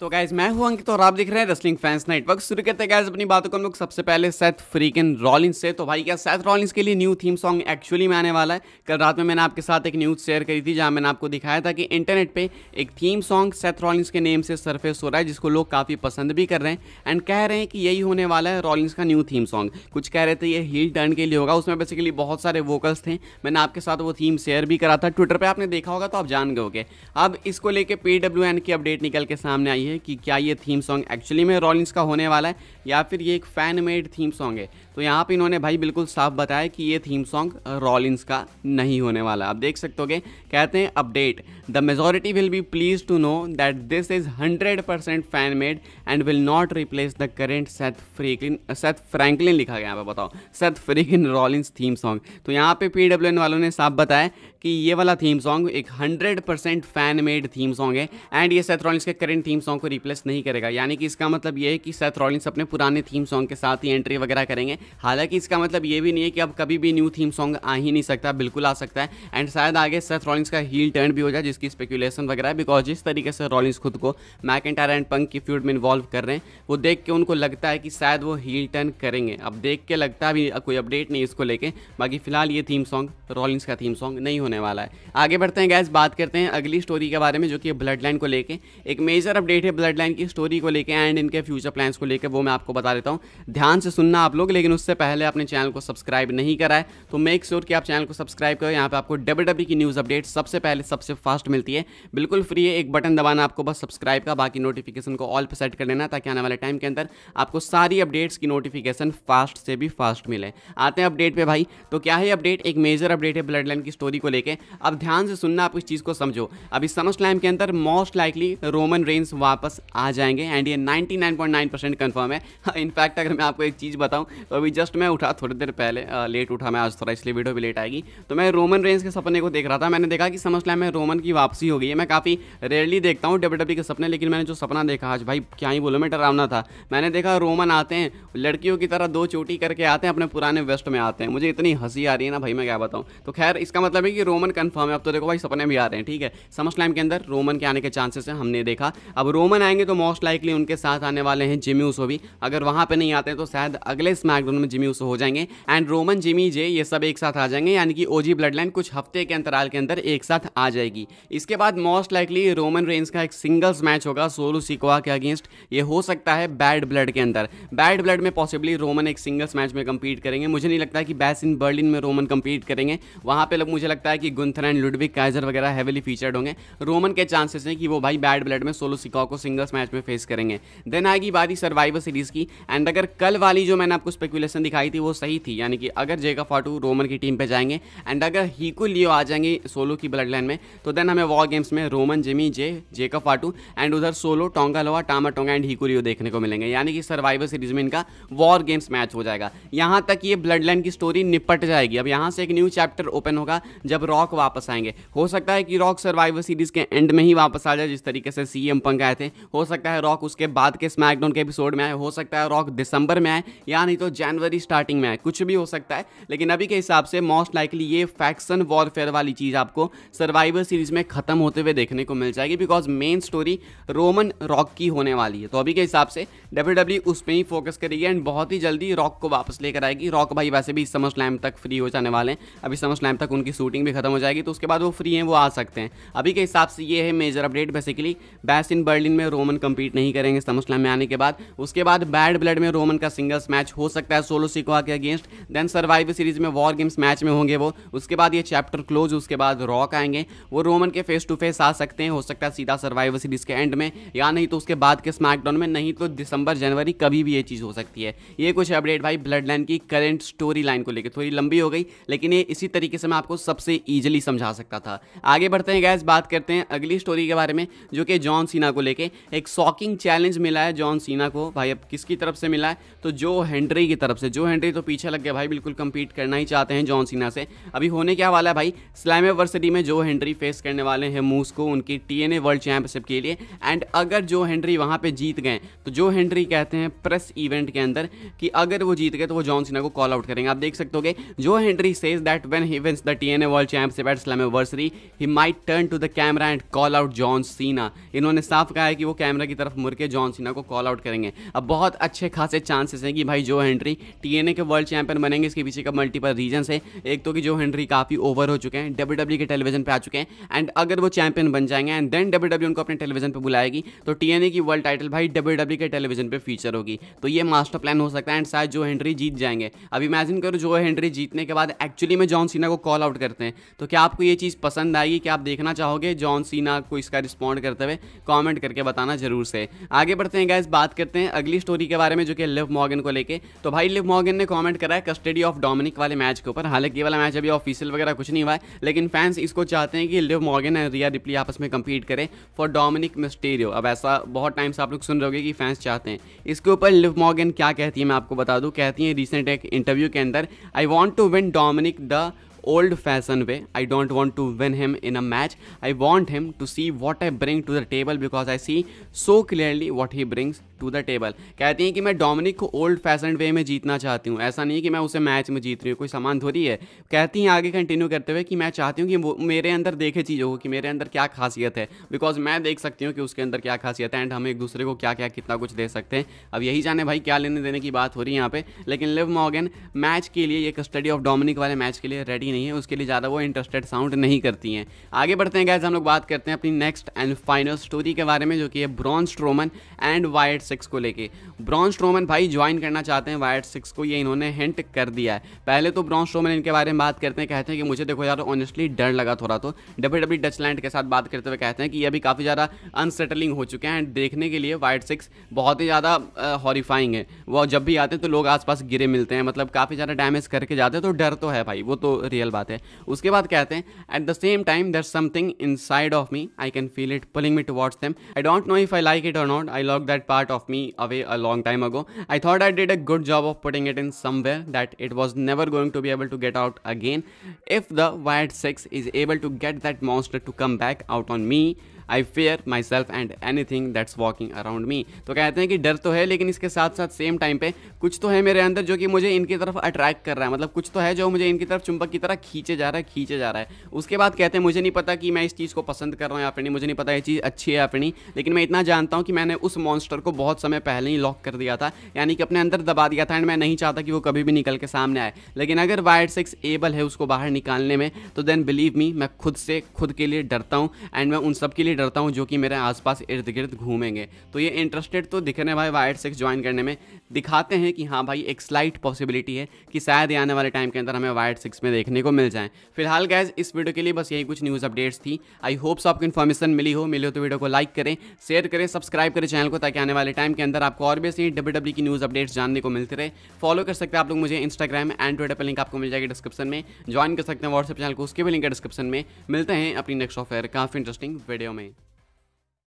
तो गाइज मैं हूं अंकित और आप देख रहे हैं रेसलिंग फैंस नेटवर्क। शुरू करते हैं गाइज अपनी बातों को हम लोग सबसे पहले सेथ फ्रीकिन रॉलिंस से। तो भाई क्या सेथ रॉलिंस के लिए न्यू थीम सॉन्ग एक्चुअली में आने वाला है। कल रात में मैंने आपके साथ एक न्यूज़ शेयर करी थी जहां मैंने आपको दिखाया था कि इंटरनेट पे एक थीम सॉन्ग सेथ रॉलिंस के नेम से सरफेस हो रहा है, जिसको लोग काफ़ी पसंद भी कर रहे हैं एंड कह रहे हैं कि यही होने वाला है रॉलिंस का न्यू थीम सॉन्ग। कुछ कह रहे थे ये हील टर्न के लिए होगा, उसमें बेसिकली बहुत सारे वोकल्स थे। मैंने आपके साथ वो थीम शेयर भी करा था, ट्विटर पर आपने देखा होगा तो आप जान गए होगे। अब इसको लेकर PWN की अपडेट निकल के सामने आई है कि क्या ये थीम सॉन्ग एक्चुअली में रॉलिंस का होने वाला है या फिर ये एक फैन मेड थीम सॉन्ग है। तो यहाँ पे इन्होंने भाई बिल्कुल साफ बताया कि ये थीम सॉन्ग रॉलिंस का नहीं होने वाला। आप देख सकते होगे, कहते हैं update, the majority will be pleased to know that this is 100% fan made and will not replace the current Seth Franklin लिखा गया है। बताओ, Seth freakin Rollins theme song. तो यहाँ पे PWN वालों ने साफ बताया कि ये वाला थीम सॉन्ग एक 100% फैन मेड थीम सॉन्ग है एंड ये सेथ रॉलिंस के करेंट थीम सॉन्ग को रिप्लेस नहीं करेगा। यानी कि इसका मतलब ये है कि सेथ रॉलिंस अपने पुराने थीम सॉन्ग के साथ ही एंट्री वगैरह करेंगे। हालांकि इसका मतलब ये भी नहीं है कि अब कभी भी न्यू थीम सॉन्ग आ ही नहीं सकता, बिल्कुल आ सकता है एंड शायद आगे सेथ रॉलिंस का हील टर्न भी हो जाए, जिसकी स्पेकुलेशन वगैरह है। बिकॉज जिस तरीके से रॉलिंस खुद को मैकिंटायर एंड पंक की फ्यूड में इन्वॉल्व कर रहे हैं, वो देख के उनको लगता है कि शायद वो हील टर्न करेंगे। अब देख के लगता है, भी कोई अपडेट नहीं इसको लेके। बाकी फिलहाल ये थीम सॉन्ग रॉलिंस का थीम सॉन्ग नहीं होने वाला है। आगे बढ़ते हैं गैस, बात करते हैं अगली स्टोरी के बारे में, जो कि ब्लड लाइन को लेके एक मेजर अपडेट है। ब्लड लाइन की स्टोरी को लेके एंड इनके फ्यूचर प्लान्स को लेकर वो मैं आपको बता देता हूँ। ध्यान से सुनना आप लोग, लेकिन उससे पहले अपने चैनल को सब्सक्राइब नहीं करा है तो मेक श्योर कि आप चैनल को सब्सक्राइब करो। यहाँ पे आपको WWE की न्यूज़ अपडेट सबसे पहले सबसे फास्ट मिलती है, बिल्कुल फ्री है। एक बटन दबाना आपको बस सब्सक्राइब का, बाकी नोटिफिकेशन को ऑल पे सेट कर लेना ताकि आने वाले टाइम के अंदर आपको सारी अपडेट्स की नोटिफिकेशन फास्ट से भी फास्ट मिले। आते हैं अपडेट पे भाई। तो क्या है अपडेट? एक मेजर अपडेट है ब्लड लाइन की स्टोरी को लेकर। अब ध्यान से सुनना, आप इस चीज़ को समझो। अभी समरस्लैम के अंदर मोस्ट लाइकली रोमन रेंस वापस आ जाएंगे एंड ये 99.9% कन्फर्म है। इनफैक्ट अगर मैं आपको एक चीज़ बताऊं तो अभी जस्ट मैं उठा थोड़ी देर पहले, लेट उठा मैं आज थोड़ा, इसलिए वीडियो भी लेट आएगी। तो मैं रोमन रेंस के सपने को देख रहा था, मैंने देखा कि समरस्लैम में रोमन की वापसी हो गई है। मैं काफ़ी रेयरली देखता हूँ WWE के सपने, लेकिन मैंने जो सपना देखा आज, भाई क्या ही बोलो, मैं डरावना था। मैंने देखा रोमन आते हैं, लड़कियों की तरह 2 चोटी करके आते हैं, अपने पुराने वेस्ट में आते हैं। मुझे इतनी हंसी आ रही है ना भाई, मैं क्या बताऊँ। तो खैर इसका मतलब है कि रोमन कन्फर्म है। अब तो देखो भाई, सपने भी आ रहे हैं, ठीक है। समरस्लैम के अंदर रोमन के आने के चांसेस हैं, हमने देखा। अब रोमन आएंगे तो मोस्ट लाइकली उनके साथ आने वाले हैं जिमी ऊसो भी। अगर वहाँ पे नहीं आते हैं तो शायद अगले स्मैकडाउन में जिमी ऊसो हो जाएंगे एंड रोमन, जिमी, जे ये सब एक साथ आ जाएंगे। यानी कि OG ब्लड लाइन कुछ हफ्ते के अंतराल के अंदर एक साथ आ जाएगी। इसके बाद मोस्ट लाइकली रोमन रेंस का एक सिंगल्स मैच होगा सोलो सिकोआ के अगेंस्ट। ये हो सकता है बैड ब्लड के अंदर। बैड ब्लड में पॉसिबली रोमन एक सिंगल्स मैच में कंपीट करेंगे। मुझे नहीं लगता है कि बैश इन बर्लिन में रोमन कंपीट करेंगे। वहाँ पे मुझे लगता है कि गुंथर एंड लुडविग काइजर वगैरह हेवीली फीचर्ड होंगे। रोमन के चांसेस हैं कि वो भाई बैड ब्लड में सोलो सिकोआ को सिंगल्स मैच में फेस करेंगे। देन आएगी बारी सर्वाइवर सीरीज की एंड अगर कल वाली जो मैंने आपको स्पेकुलेशन दिखाई थी वो सही थी, यानी कि अगर जेका फाटू रोमन की टीम पे जाएंगे एंड अगर हीको लियो आ जाएंगे सोलो की ब्लड लाइन में, तो देन हमें वॉर गेम्स में Roman, Jimmy, Jacob Fatu and उधर Solo, Tonga Loa, Tama Tonga and Hikuleo देखने को मिलेंगे। यानी कि सर्वाइवर सीरीज में इनका वॉर गेम्स मैच हो जाएगा। यहाँ तक ये ब्लड लाइन की स्टोरी निपट जाएगी। अब यहाँ से एक न्यू चैप्टर ओपन होगा जब रॉक वापस आएंगे। हो सकता है कि रॉक सर्वाइवर सीरीज के एंड में ही वापस आ जाए, जिस तरीके से CM पंक आए थे। हो सकता है रॉक उसके बाद के स्मैकडाउन के एपिसोड में आए, हो सकता है रॉक दिसंबर में आए, या नहीं तो जनवरी स्टार्टिंग में आए, कुछ भी हो सकता है। लेकिन अभी के हिसाब से मोस्ट लाइकली ये फैक्शन वॉरफेयर वाली चीज़ आपको सर्वाइवर सीरीज में खत्म होते हुए देखने को मिल जाएगी, because main story Roman rock की होने वाली है। तो अभी के हिसाब से WWE उस पर ही फोकस करेगी एंड बहुत ही जल्दी रॉक को वापस लेकर आएगी। रॉक भाई वैसे भी समर स्लैम तक फ्री हो जाने वाले हैं, अभी समर स्लैम तक उनकी शूटिंग भी खत्म हो जाएगी, तो उसके बाद वो फ्री हैं, वो आ सकते हैं। अभी के हिसाब से ये है major update. Basically Bash in Berlin में रोमन कंपीट नहीं करेंगे समर स्लैम में आने के बाद। उसके बाद बैड ब्लड में रोमन का सिंगल्स मैच हो सकता है सोलो सिकोआ के अगेंस्ट। देन सर्वाइवर सीरीज में वॉर गेम्स मैच में होंगे वो। उसके बाद ये चैप्टर क्लोज, उसके बाद रॉक आएंगे, वो रोमन के फेस टू फेस आ सकते हैं। हो सकता है सीधा सर्वाइवर सीरीज के एंड में, या नहीं तो उसके बाद के स्मैकडाउन में, नहीं तो दिसंबर जनवरी कभी भी ये चीज़ हो सकती है। ये कुछ अपडेट भाई ब्लड लाइन की करंट स्टोरी लाइन को लेकर। थोड़ी लंबी हो गई, लेकिन ये इसी तरीके से मैं आपको सबसे ईजिली समझा सकता था। आगे बढ़ते हैं गैस, बात करते हैं अगली स्टोरी के बारे में, जो कि जॉन सीना को लेके एक शॉकिंग चैलेंज मिला है जॉन सीना को। भाई अब किसकी तरफ से मिला है? तो जो हेनरी की तरफ से। जो हेनरी तो पीछे लग गए भाई, बिल्कुल कम्पीट करना ही चाहते हैं जॉन सीना से। अभी होने क्या वाला है भाई, स्लैमवर्सिटी में जो हेनरी फेस करने वाले हैं मूस को उनकी TNA वर्ल्ड चैंपियनशिप के लिए। एंड अगर जो हेनरी वहाँ पे जीत गए तो जो हेनरी कहते हैं प्रेस इवेंट के अंदर कि अगर वो जीत गए तो वो जॉन सीना को कॉल आउट करेंगे। आप देख सकते होगे जो Henry says that when he wins the TNA world championship at Slammiversary he might turn to the camera and call out John Cena. इन्होंने साफ कहा है कि वो कैमरा की तरफ मुड़ के जॉन सीना को कॉल आउट करेंगे। अब बहुत अच्छे खासे चांसेस हैं कि भाई जो हेनरी TNA के वर्ल्ड चैंपियन बनेंगे। इसके पीछे का मल्टीपल रीजंस है। एक तो कि जो हेनरी काफ़ी ओवर हो चुके हैं, WWE के टेलीविजन पे आ चुके हैं, एंड अगर वो चैंपियन बन जाएंगे एंड देन WWE उनको अपने टेलीविजन पे बुलाएगी तो TNA की वर्ल्ड टाइटल भाई WWE के टेलीविजन पे फीचर होगी। तो ये मास्टर प्लान हो सकता है एंड शायद जो हेनरी जीत जाएंगे। अब इमेजिन करो जो हेनरी जीतने के बाद एक्चुअली में जॉन सीना को कॉल आउट करते हैं तो क्या आपको ये चीज़ पसंद आएगी? क्या आप देखना चाहोगे जॉन सीना को इसका रिस्पॉन्ड करते हुए? कॉमेंट करके बताना जरूर से। आगे बढ़ते हैं गाइस, बात करते हैं अगली स्टोरी के बारे में जो कि लिव मॉर्गन को लेके। तो भाई लिव मॉर्गन ने कमेंट करा है कस्टडी ऑफ डोमिनिक वाले मैच के ऊपर। हालांकि ये वाला मैच अभी ऑफिशियल वगैरह कुछ नहीं हुआ है, लेकिन फैंस इसको चाहते हैं कि लिव मॉर्गन और रिया रिप्ली आपस में कंपीट करें फॉर डोमिनिक मिस्टीरियो। अब ऐसा बहुत टाइम से आप लोग सुन रहे होगे कि फैंस चाहते हैं। इसके ऊपर लिव मॉर्गन क्या कहती है मैं आपको बता दूं। कहती है रिसेंट एक इंटरव्यू के अंदर, I want to win Dominik the old fashioned way. I don't want to win him in a match. I want him to see what I bring to the table because I see so clearly what he brings to the table. कहती हैं कि मैं Dominic को old fashioned वे में जीतना चाहती हूँ। ऐसा नहीं कि मैं उसे मैच में जीत रही हूँ, कोई सामान थोड़ी है। कहती हैं आगे कंटिन्यू करते हुए कि मैं चाहती हूँ कि वो मेरे अंदर देखे चीज़ों को कि मेरे अंदर क्या खासियत है, बिकॉज मैं देख सकती हूँ कि उसके अंदर क्या खासियत है एंड हम एक दूसरे को क्या क्या कितना कुछ दे सकते हैं। अब यही जाने भाई क्या लेने देने की बात हो रही है यहाँ पे। लेकिन लिव मॉर्गन मैच के लिए, ये कस्टडी ऑफ डोमिनिक वाले मैच के लिए रेडी नहीं है, उसके लिए ज़्यादा वो इंटरेस्टेड साउंड नहीं करती हैं। आगे बढ़ते हैं गाइस, हम लोग बात करते हैं अपनी नेक्स्ट एंड फाइनल स्टोरी के बारे में जो कि है Braun Strowman and white six को लेके। ब्रॉन स्ट्रोमन भाई ज्वाइन करना चाहते हैं वाइट सिक्स को, ये इन्होंने हिंट कर दिया है। पहले तो ब्रॉन स्ट्रोमन इनके बारे में बात करते हैं, कहते हैं कि मुझे देखो यार ऑनेस्टली डर लगा थोड़ा। तो WWE डचलैंड के साथ बात करते हुए कहते हैं कि ये अभी काफ़ी ज़्यादा अनसेटलिंग हो चुके हैं एंड देखने के लिए वाइट सिक्स बहुत ही ज़्यादा हॉरिफाइंग है। वो जब भी आते हैं तो लोग आसपास गिरे मिलते हैं, मतलब काफ़ी ज़्यादा डैमेज करके जाते हैं, तो डर तो है भाई, वो तो रियल बात है। उसके बाद कहते हैं at the same time there something inside of me, I can feel it pulling me towards them, I don't know if I like it और not, I lock that part of me away a long time ago, I thought I did a good job of putting it in somewhere that it was never going to be able to get out again, if the Wyatt Sicks is able to get that monster to come back out on me, I fear myself and anything that's walking around me. तो कहते हैं कि डर तो है लेकिन इसके साथ साथ सेम टाइम पे कुछ तो है मेरे अंदर जो कि मुझे इनकी तरफ अट्रैक्ट कर रहा है, मतलब कुछ तो है जो मुझे इनकी तरफ चुंबक की तरह खींचे जा रहा है। उसके बाद कहते हैं मुझे नहीं पता कि मैं इस चीज़ को पसंद कर रहा हूँ या फिर नहीं, मुझे नहीं पता ये चीज़ अच्छी है या फिर नहीं, लेकिन मैं इतना जानता हूँ कि मैंने उस मॉन्स्टर को बहुत समय पहले ही लॉक कर दिया था, यानी कि अपने अंदर दबा दिया था एंड मैं नहीं चाहता कि वो कभी भी निकल के सामने आए। लेकिन अगर वाइट सिक्स एबल है उसको बाहर निकालने में तो देन बिलीव मी, मैं खुद से खुद के लिए डरता हूँ एंड मैं उन सब के लिए डरता हूँ जो कि मेरे आसपास इर्द गिर्द घूमेंगे। तो ये इंटरेस्टेड तो दिख रहे हैं भाई वाइट सिक्स ज्वाइन करने में, दिखाते हैं कि हाँ भाई एक स्लाइट पॉसिबिलिटी है कि शायद आने वाले टाइम के अंदर हमें वाइट सिक्स में देखने को मिल जाए। फिलहाल गाइस इस वीडियो के लिए बस यही कुछ न्यूज़ अपडेट्स थी। आई होप सो आपको इन्फॉर्मेशन मिली हो तो वीडियो को लाइक करें, शेयर करें, सब्सक्राइब करें चैनल को, ताकि आने वाले टाइम के अंदर आपको और भी ऐसी WWE की न्यूज़ अपडेट्स जानने को मिलते रहे। फॉलो कर सकते हैं आप लोग मुझे इंस्टाग्राम एंड ट्विटर पर, लिंक आपको मिल जाएगी डिस्क्रिप्शन में। ज्वाइन कर सकते हैं व्हाट्सएप चैनल को, उसके भी लिंक है डिस्क्रिप्शन में। मिलते हैं अपनी नेक्स्ट ऑफर काफ़ी इंटरेस्टिंग वीडियो में।